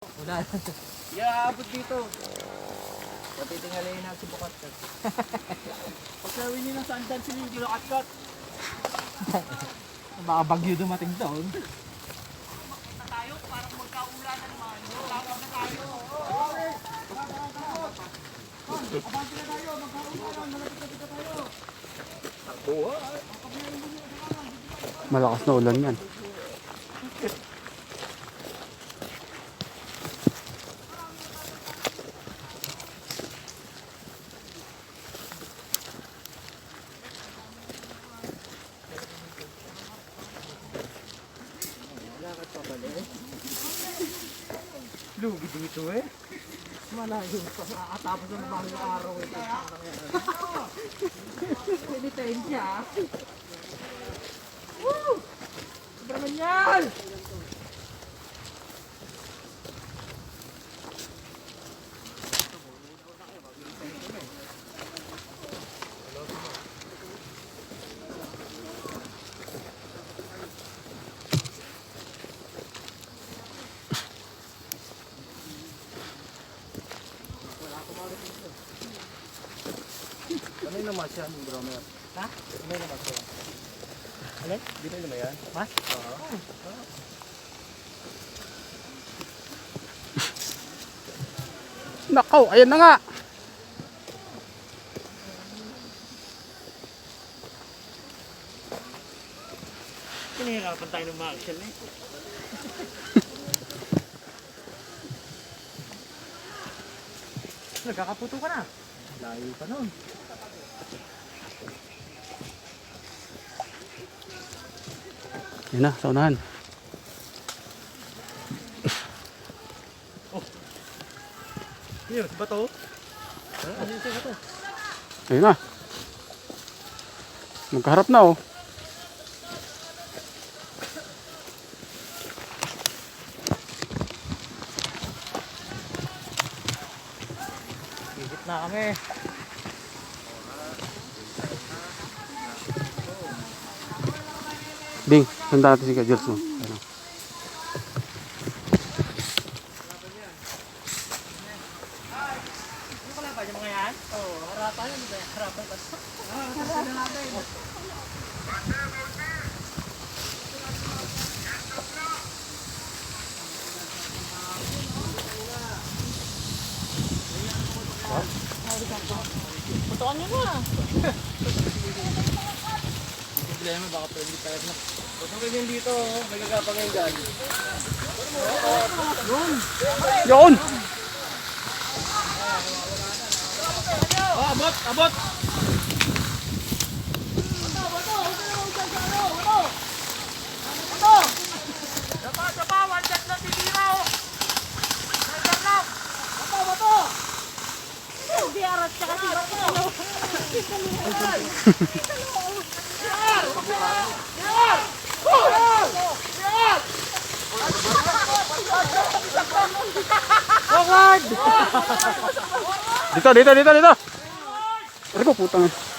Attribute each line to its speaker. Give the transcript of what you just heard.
Speaker 1: Wala. Iaabot dito. Patitingalayin natin si Bukatkat.
Speaker 2: Pagkawin nyo ng sandan sila yung Bukatkat.
Speaker 1: Baka bagyo dumating doon.
Speaker 2: Na tayo, parang magkaulanan man. Tawag na tayo. Abante na tayo, magkaulanan. Malapit na tayo.
Speaker 3: Malakas na ulan yan.
Speaker 1: Lugi dito eh. Malayo pa. Nakakatapos ng mga araw ito. Pinitayin siya. Woo! Sobrang yan!
Speaker 2: Ano yung naman siya, Bromer?
Speaker 1: Ha?
Speaker 2: Ano yung naman siya?
Speaker 1: Alin?
Speaker 2: Dito yung naman yan?
Speaker 1: Mas?
Speaker 2: Oo.
Speaker 3: Nakaw, ayan na nga.
Speaker 2: Pinahirapan tayo ng Marshall eh.
Speaker 1: Nagkakaputo ka na.
Speaker 2: Layo pa nun.
Speaker 3: Yan na, sa unahan.
Speaker 2: Yun, bato?
Speaker 1: Ano yung siya ito?
Speaker 3: Ayun na. Magkaharap na oh.
Speaker 1: Higit na kami.
Speaker 3: Ding, sanda natin si Kajers mo. Ayun na.
Speaker 1: Ano pala ba yung mga yan? Oo, harapan yun. Harapan ba? Harapan natin. Putukan nyo na.
Speaker 2: Problema, baka pwede tayo na. Putukin yun dito, may gagapang ngayon dyan.
Speaker 3: Yun!
Speaker 2: Oh, abot! Abot!
Speaker 3: Dito, dito, dito, dito! Ano po putang eh.